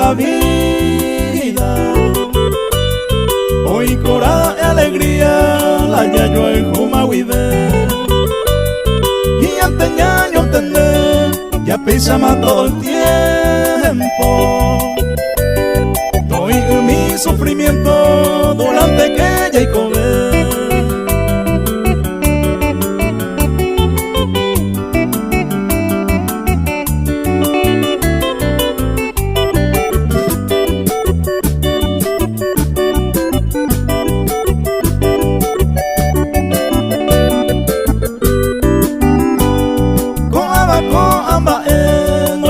la vida. Hoy cora alegría la yayo en Humahuide. Y antes ya yo entender, ya pensaba todo el tiempo. Doy mi sufrimiento durante que ya y comer.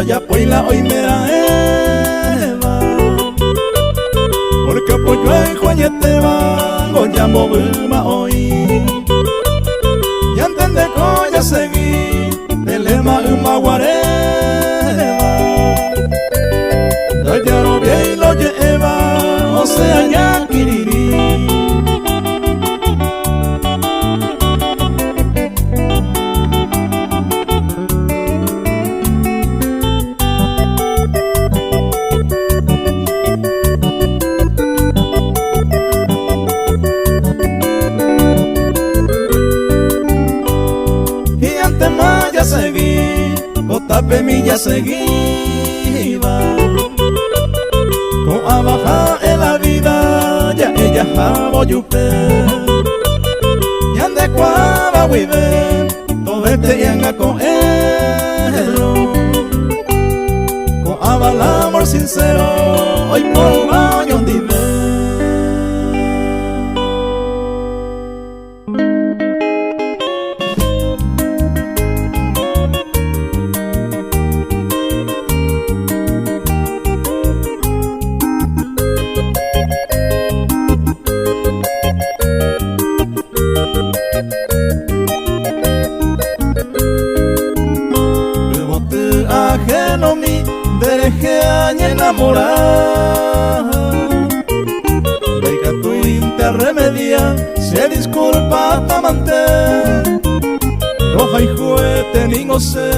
Ya pues la hoy me da eva, porque pues yo en Juañete va, go ya movima hoy. Ya entendé que ya seguí, el lema uma guareva. Ya no vi y lo lleva, o sea ya quirirí. Ya seguí, Cotape mi ya seguí, con a bajar en la vida, ya ella jabo yupe, ya ande cuava huive, todo este yanga con él, con el amor sincero, hoy por baño dive. Ajeno mi deje añe enamorar. Venga tu inte remedia, se disculpa ta amante. Roja y juguete ni goce,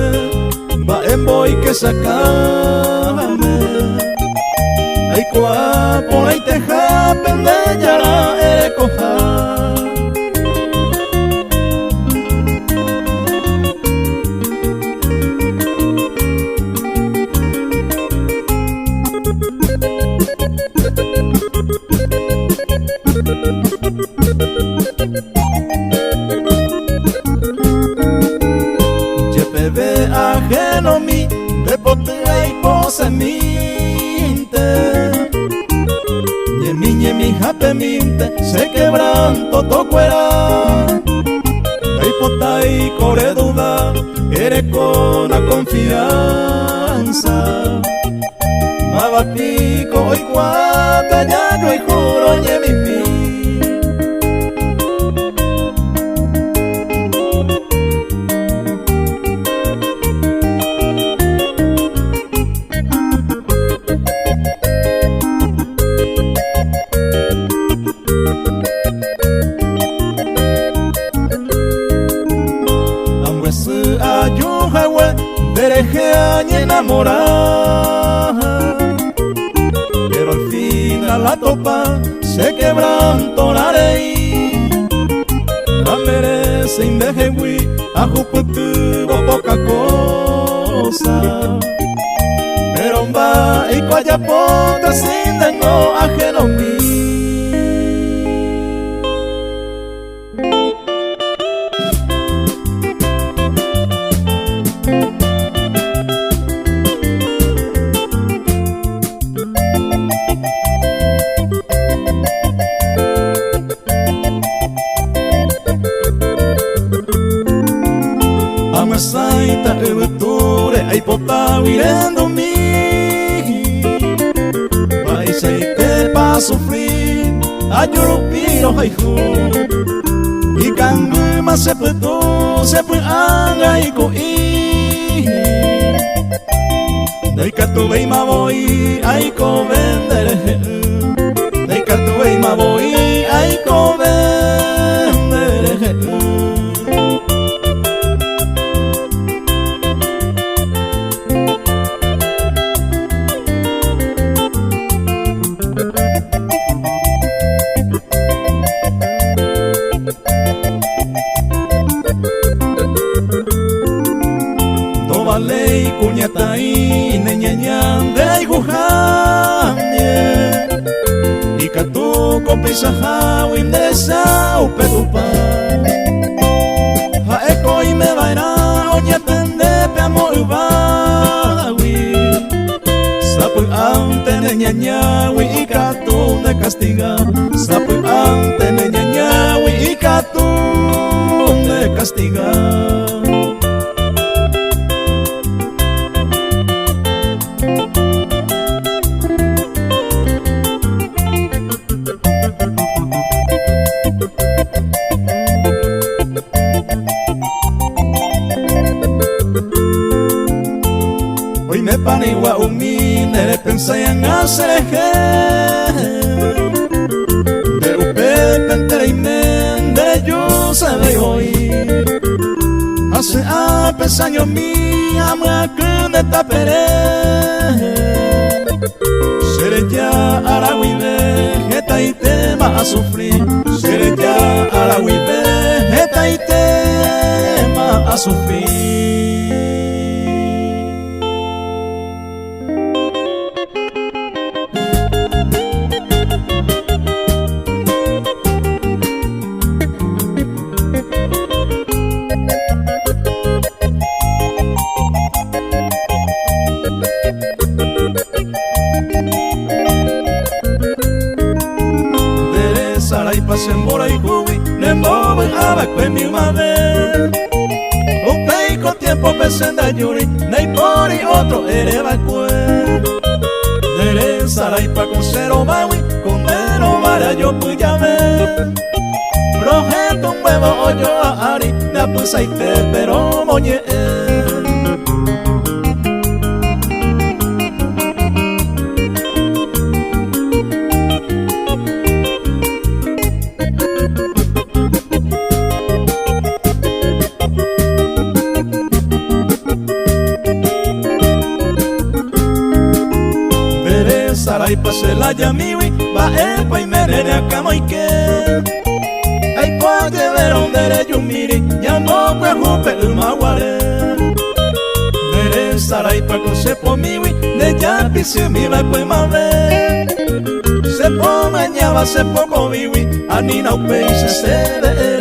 va en boy que sacame. Ay cuapo, ay teja, pendeñara, coja. Bebé ajeno mi, de potea y pose minte. Ñemi jape minte, se quebranto tocuera. Ay pota y core duda, eres con la confianza. Mabapico y cuata, ya no hay juro, ñemi mi. Deje añe enamorar, pero al final la topa se quebrantó la ley. La merece indeje hui, a jupo tuvo poca cosa, pero va y cuaya poca sin tengo ajeno mí. Saita ebeture ay pota virendo mi. Vai seite pa sufrir ayurupiro ay hu. Y kangma se puedo anga y coi. Dai katu vei ma voy ay ko vendere. Dai katu vei ma voy ay ko vendere. Tobalei kuñatai neñañandei gujanye Ikatu kopisaha windesa upetupa Haeko y me vaina oye pende pe amo ubawi Sapu ante neñañawi ikatu de castiga Sapu ante neñañawi ikatu de castiga Hoy me paniwa umi nere pensayan asereje De upe pentere imen de yo sabe hoy Hace a pesaño mi ama que de tapere Seré ya arahuibe jeta y tema a sufrir Seré ya arahuibe jeta y tema a sufrir Sarai pasembora y jubi, nembo abakwe mi mave. Upei con tiempo pesenda yuri, nei pori otro ere bakwe. Dere sarai pa con cero bawi, con mero vara yo puyame. Projeto un huevo oyo a ari, na pusaite pero moñe. Sarai pase la yamiwi, va epa y merene a camoike. Ay cuaje veron dere yumiri, ya no pues jupe el maguare. Dere sarai pa con sepo miwi, de ya pisi mi va pues mave. Sepo mañaba sepo coviwi, anina upe y se dere.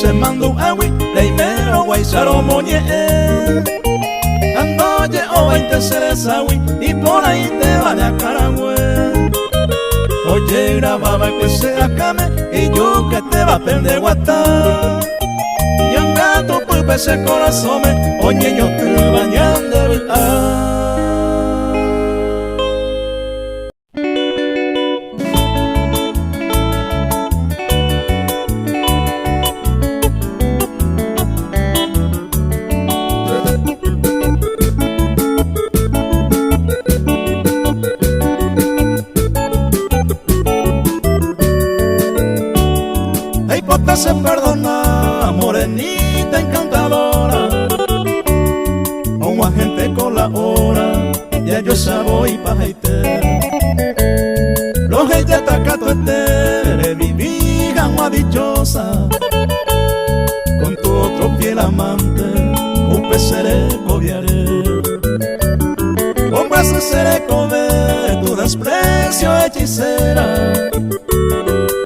Se mandó agui, primero guaisaro moñe. Andoye o 20 seres agui, y por ahí te va de acaragüe. Oye, grababa que se acame, y yo que te va a perder guatá. Y un gato pulpe ese corazón, oye, yo te bañan de verdad. Se perdona, morenita encantadora, a un agente con la hora, ya yo sabo y pajaite. Los ella tacato estere, viví gama dichosa, con tu otro fiel amante, un peceré cobiaré. Como ese seré cobe, tu desprecio hechicera,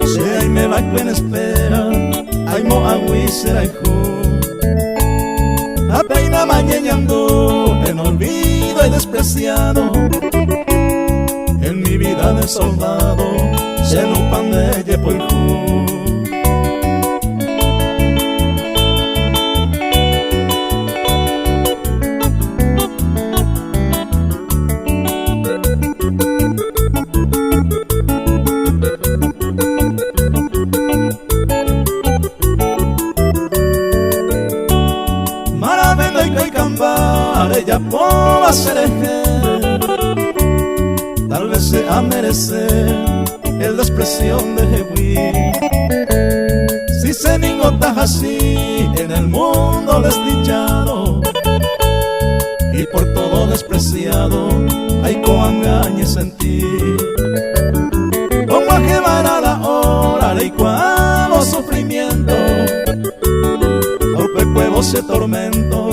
si ahí me va en espera. Ay mo agui será hijo apenas mañeñando en olvido y despreciado en mi vida de soldado se no pan de yepoijú. Ya puedo hacer eje, tal vez sea a merecer el desprecio de Jehui. Si se ningotas así en el mundo desdichado, y por todo despreciado hay coangañe sentir. Como a llevará la hora y cuando sufrimiento, aupe cuevo se tormento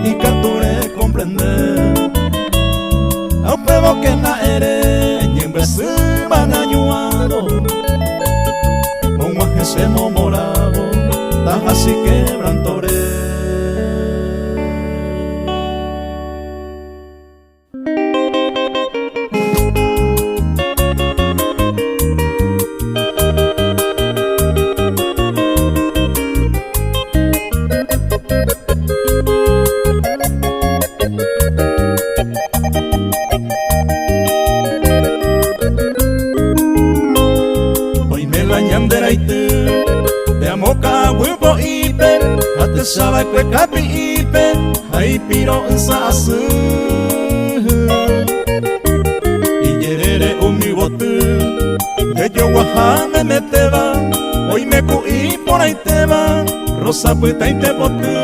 y capture comprender. Aupe que na ere y en vez de van ayuado, como a se morado, taja así quebrantore. Sabe que capi ipe, hay piro en sasu. Y yerere mi botu, que yo guajame me te va. Hoy me cuí por ahí te va, rosa puta y te botu.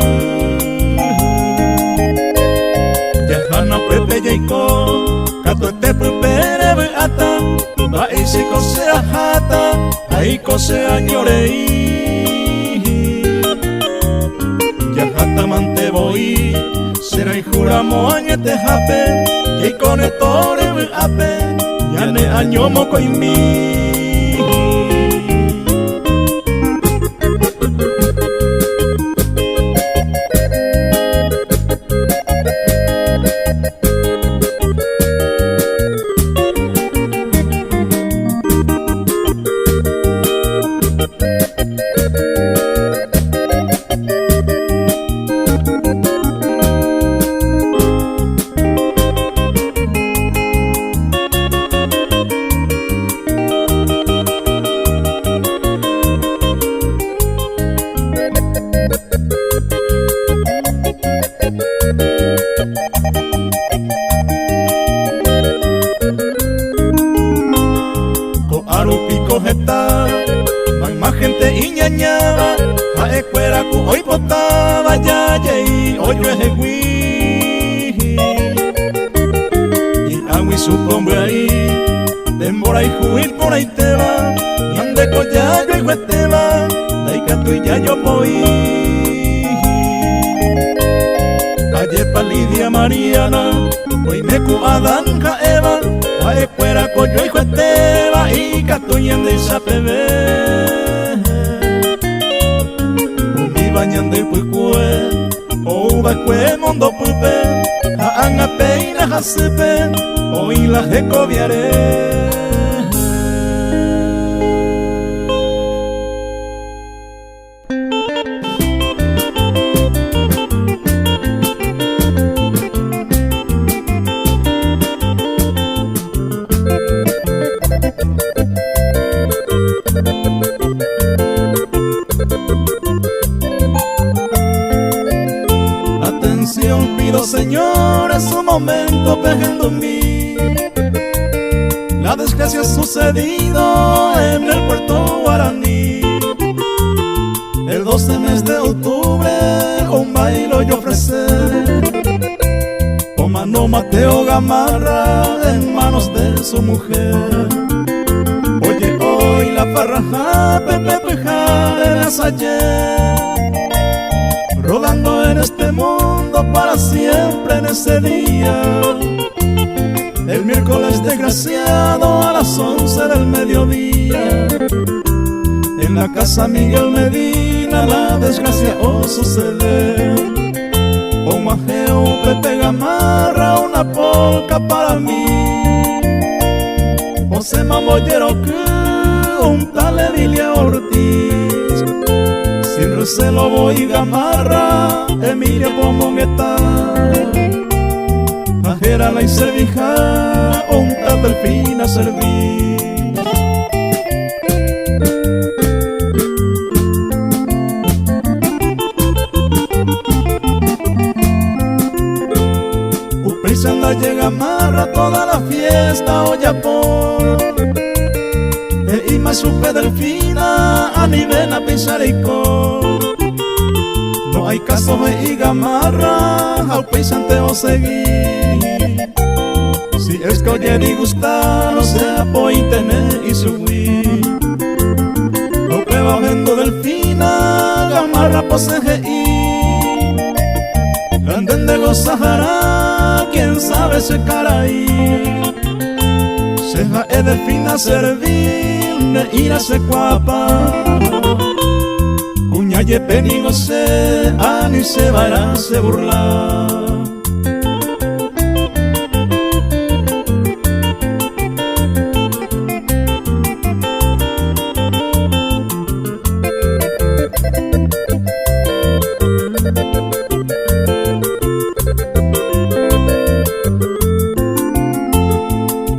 Yajana pepe yaiko, cato te prepere beata. Va y si cosea jata, ahí cosea llorei. Mante voy, será y juramo añete jape, y con el tore ape, ya ne año moco y mi. Mariana, hoy me cuadan Eva, a escuela coyo y jueteva y catuyen de sapebe. Mi bañan de puicue, o bacue mondo pupe, a anga peina jasepe, hoy la jecoviaré. Señor, es un momento pejando en mí. La desgracia ha sucedido en el puerto Guaraní. El 12 mes de octubre un bailo yo ofrecí, con mano Mateo Gamarra en manos de su mujer. Oye, hoy la farraja Pepe Pejares ayer, rodando en este mundo para siempre en ese día. El miércoles desgraciado a las 11 del mediodía, en la casa Miguel Medina la desgracia sucede. Un majeo Pepe Gamarra, una polca para mí. José Mamollero que un tal Emilia Ortiz, sin recelo voy Gamarra, Emilia Pomongueta, Ajera la y Servija, un tal Delfina serví. Uprisa anda llega Gamarra toda la fiesta, olla por me supe delfina a nivel a pisarico. No hay caso de gamarra al paisante o seguir. Si es que oye disgustar, no sea por internet y subir. No prueba viendo delfina, gamarra poseí. Anden de los Sahara, quién sabe se caraí. Seja e delfina servir, de ir a se cuapa. Cuña ye penigo se, ani se va a se burlar.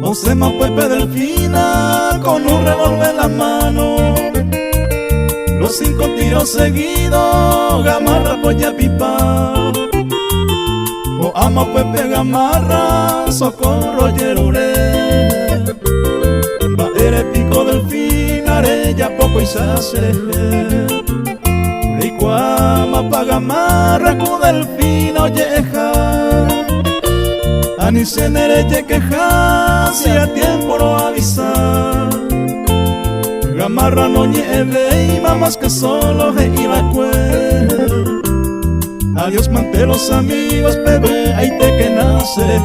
Osema Pepe delfina con un revólver en la mano. Los 5 tiros seguidos, gamarra polla pipa. O amo Pepe gamarra, socorro yerure. Va ere pico delfina, arella poco y se hace. Ricuama pa gamarra, cu delfina oyeja. Ani se nereye queja, si a tiempo lo avisa. Gamarra no nieve y mamás que solo se iba a cuer. Adiós mante los amigos, bebé, ahí te que nace.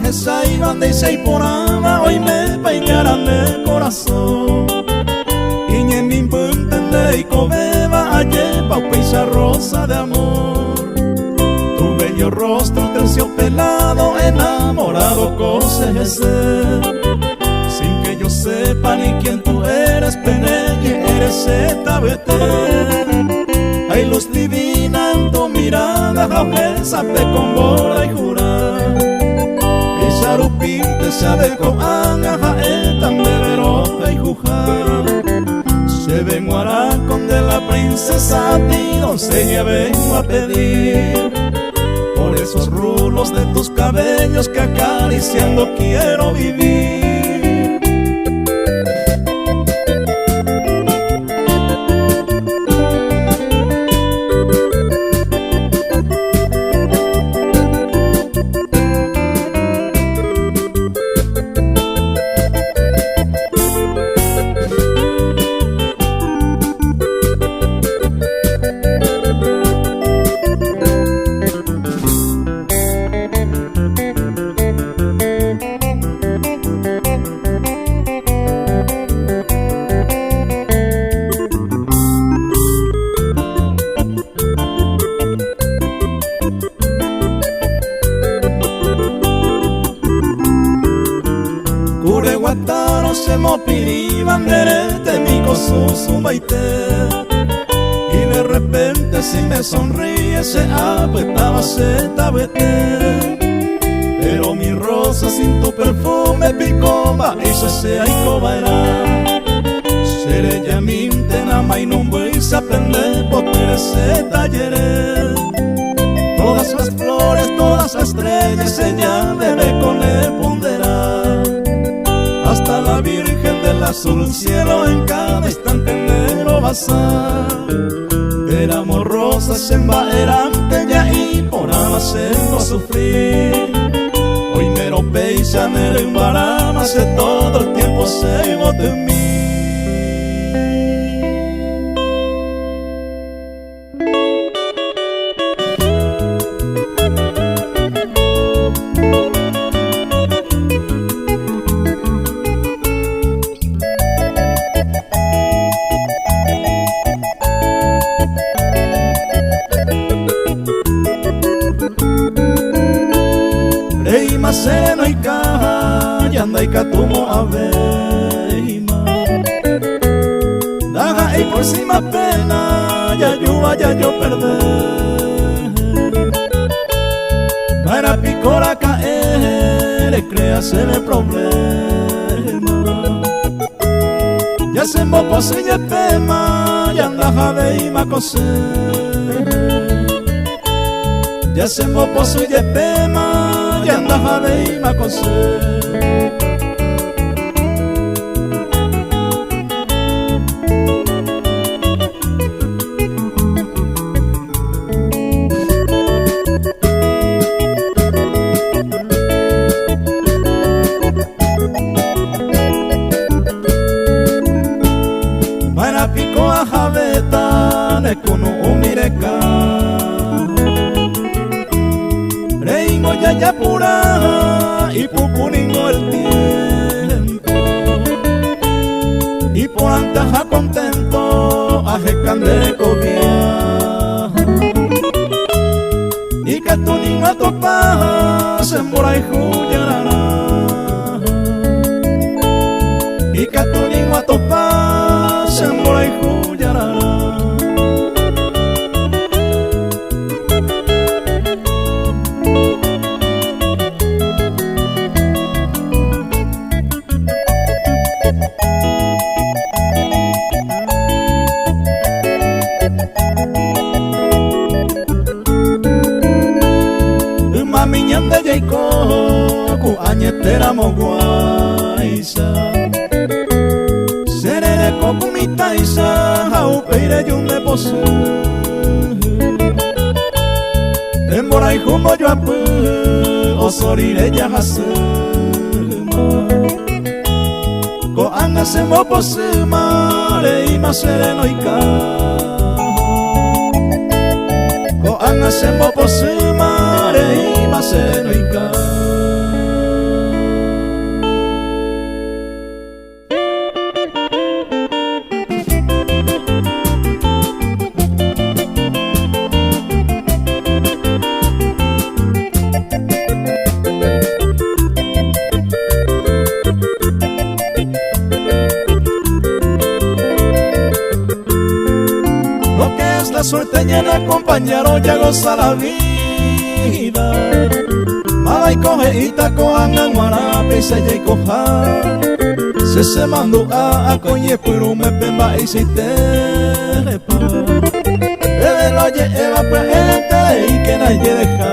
Esa iban de seis por ama, hoy me peinaran el corazón. Y ni en mi entender y cobeba, ayer paupeisa rosa de amor. Tu bello rostro terciopelado, enamorado cosece. Sin que yo sepa ni quién tú eres, peneñe, eres etabete. Ay, luz divina en tu mirada, jaue, sabe con bola y jurar. Sarupinte sabe con anga, tan beberoja y juja. Se ven guaracón de la princesa, a ti doncella vengo a pedir. Por esos rulos de tus cabellos que acariciando quiero vivir. Guataro se mopiri banderete mi coso zumbaite. Y de repente si me sonríe se apretaba se tabete. Pero mi rosa sin tu perfume picomba, eso se aicobaera. Seré ya minte na mai non voy a aprender porque se talleré. Todas las flores, todas las estrellas ella debe con él ponderar. Hasta la Virgen del azul cielo en cada instante negro basar. Éramos rosas embaerante ya y por hacernos sufrir. Hoy mero peisa en el embarama, hace todo el tiempo se iba de mí. Seno y caja, y anda y catumo a veima. Daga y por cima pena, vaya yo perder. Para picora caer, créase el problema. Ya se me posee pema, ya anda jade y ma coser. Ya se me posee pema, ya anda jade y ma coser. Kuno umireka Reingo ya pura y pupuningo el tiempo y por antaja contento ajecandere cobia y que tu niño a topa se mora y juyarana y que tu niño a topa se mora y juyarana. Miñande Jaiko, ku añetera moguaisa. Serere kokumitaisa, haupeire yunde posu. Embora y jumbo yo apu, osorire ya hasuma. Ko anga sembo posuma, reima sereno ika. Ko anga sembo posuma, reima sereno ika. Suerteña el acompañaron ya goza la vida. Mala y coge y taco angan guarape y se ye coja. Se mandó a coñe pero me pemba y se te pa. Bebe lo lleva pues gente y que nadie deja.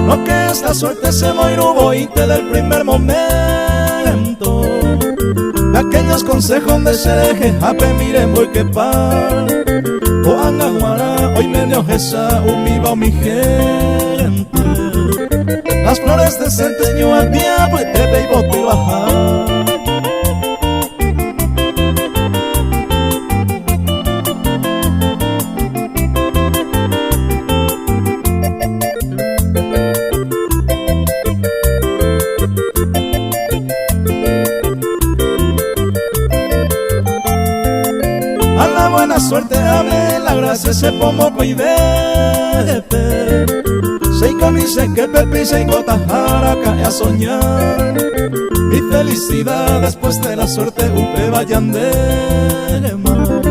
Lo que es la suerte se moiró y te del primer momento. Aquellos consejos de se deje jape miren voy que par. O anga guara hoy medio jesa viva mi gente. Las flores de centeño al diablo y te ve y bote bajar. Suerte hable, la gracia se pomo cuidete. Se comice que pepi se gotajara cae a soñar. Mi felicidad después de la suerte upe vayan de mar.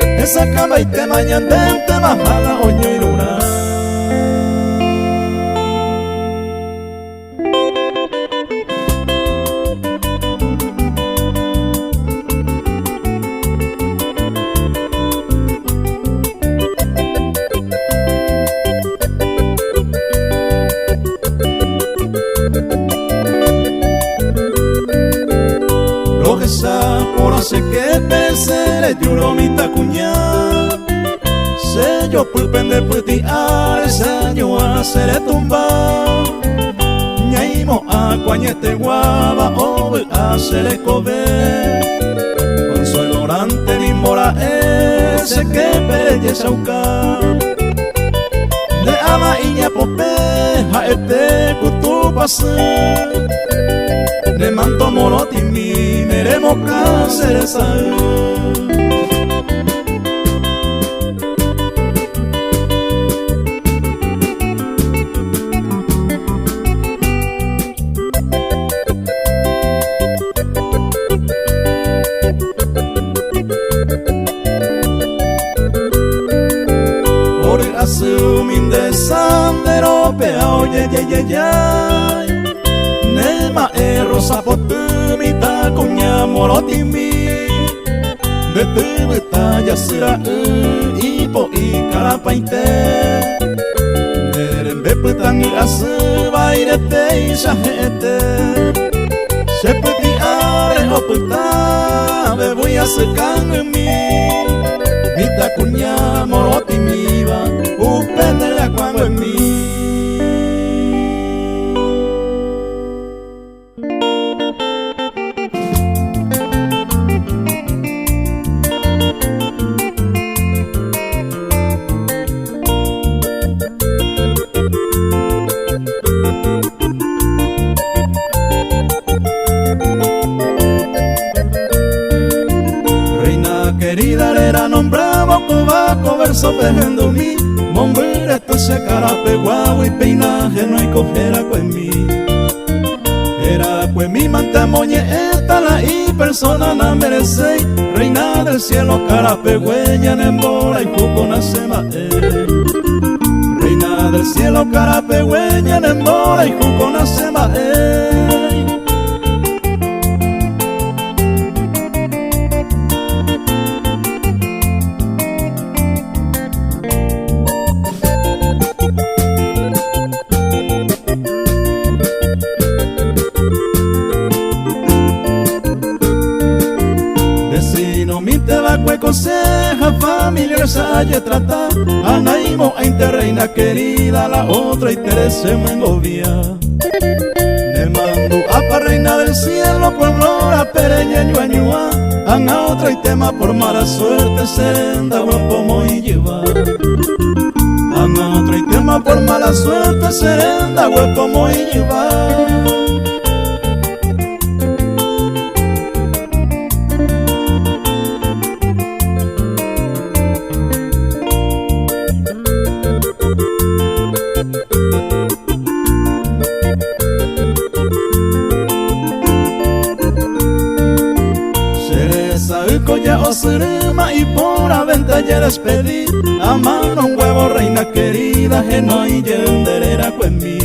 Esa cama y te mañan de te bajala oño y luna. Por hace que pensé yo mi tacuña se yo pulpende putiar ese año a ser tumba ñaimo a cuañete guava o a ser cobe consuelo orante ni mora ese que belleza uca de ama iña popeja este cutu pase ne manto moroti mi meremo caseresa Asuming de sandero peo ye ye ye ye Nema e rosa potumita kunya morotimi De tibita yasira ipo I karapaite Nerembe putangi asu bairete I shahete Shepeti are oputa me voy a secar mi Mita kunya morotimi va Upendela cuando en mí Reina querida era nombrado cobaco verso pejendo mi Mombira esto se carape guau y peinaje no hay cojera con mí Era pues mi manta moñe esta la y persona na merece Reina del cielo carape huella nembora y cuco nasema Reina del cielo carape huella nembora y cuco nasema Conseja familiar saye trata Anaimo a interreina querida La otra interese mengovia Ne mando a pa reina del cielo Pueblo a pereña ñuañua Ana otra y tema por mala suerte Serenda guapo muy lleva Ana otra y tema por mala suerte Serenda guapo muy lleva Osirima y por aventa ya despedí A mano un huevo reina querida Que no hay yenderera con mí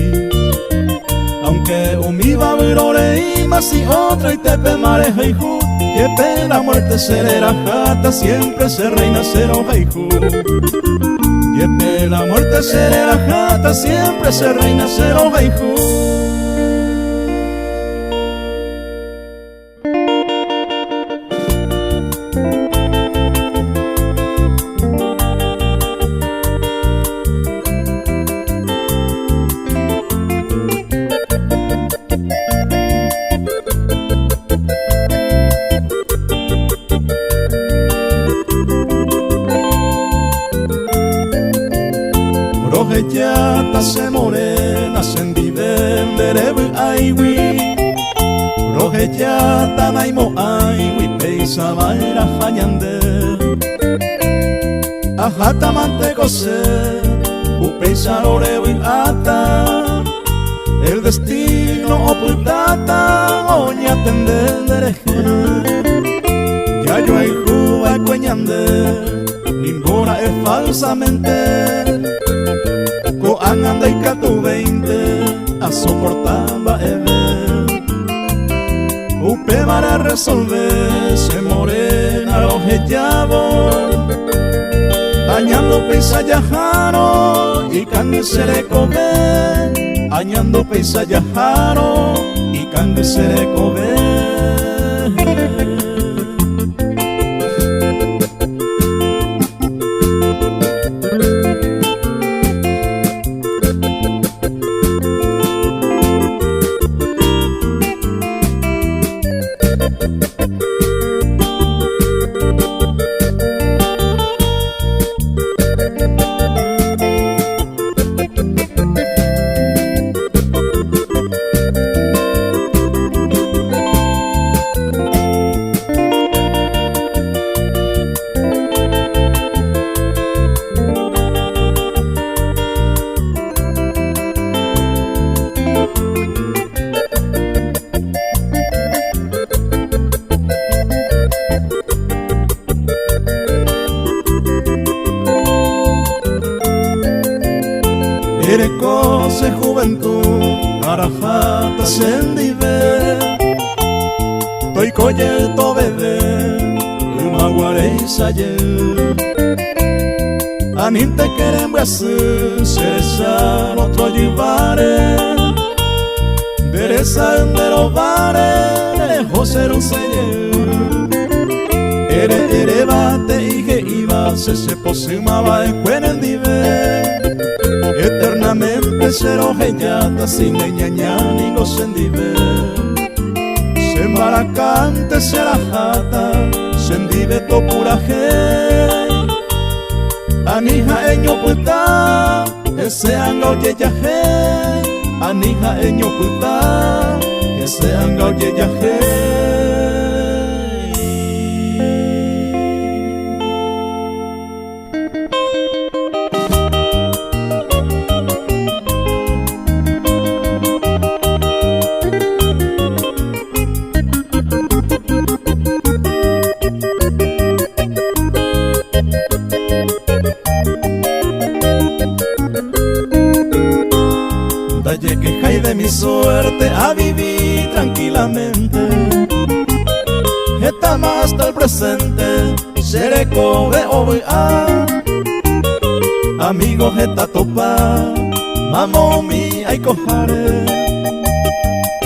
Aunque un mi va virore y más y otra y te pe mareja y ju Que pe la muerte será jata Siempre se reina cero haiku Que pe la muerte será jata Siempre se reina cero haiku Rojellata se morena se viven derebu aiwi Rojellata naimo aiwi peisa baira fanyande Ajata mantego se upeisa lorebu ata El destino ocultata oña tendereje Ya yo hay juba cueñande Nimbora es falsamente Anda y catu 20 a soportamba Upe para resolver se morena los hechavos Añando peisa yajaro y candy se le come Añando peisa yajaro y candy se le come Ere cose juventud arafata sendive Toi coye to bebé Uma guareisa ye Anin te querem braço Seresa otro llevare Beresa enderovare José un señor Ere bate ige iba Se posimaba en cuenendive Eternamente serò heyata sin ñaña ni no sendive Sembaracante será jata sendive to pura hey Anija eño puta ese anga oye hey Anija eño puta ese anga oye hey Dalle que cae de mi suerte a vivir tranquilamente Está más hasta el presente Seré cobe o voy a Amigos está topa Mamo mi ay cojare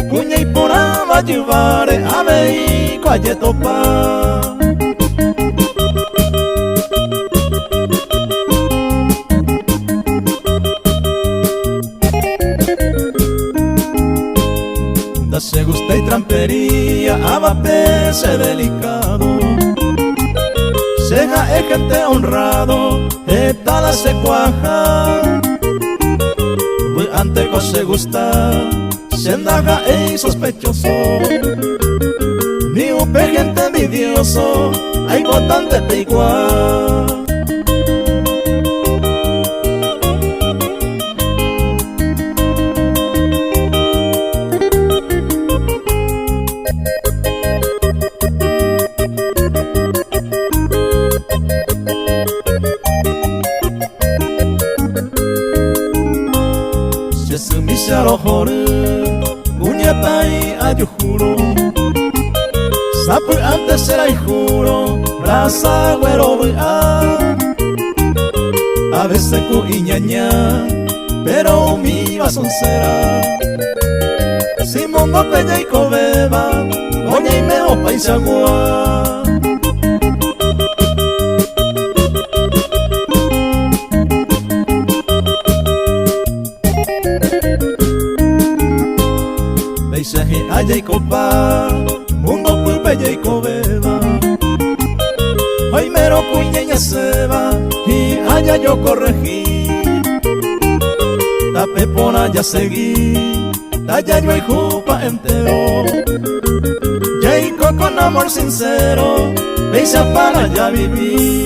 Cuña y por ama llevare A vei coaye topa Se gusta y trampería, abapese delicado Seja es gente honrado, esta la se cuaja Pues ante que se gusta, se andaja y sospechoso Ni un gente envidioso, hay botante peiguá Uñatai ayujuro Sapu antes era y juro Brasa güero a veces cu iñaña Pero mi basoncera Si mundo peña y cobeba Oña y meo paisagua Paisaje haya y copa, mundo pulpe y cobeba Hoy mero cuñeña seba y allá yo corregí Tape por allá seguí, talla yo y jupa entero Yaico con amor sincero, veisa para allá viví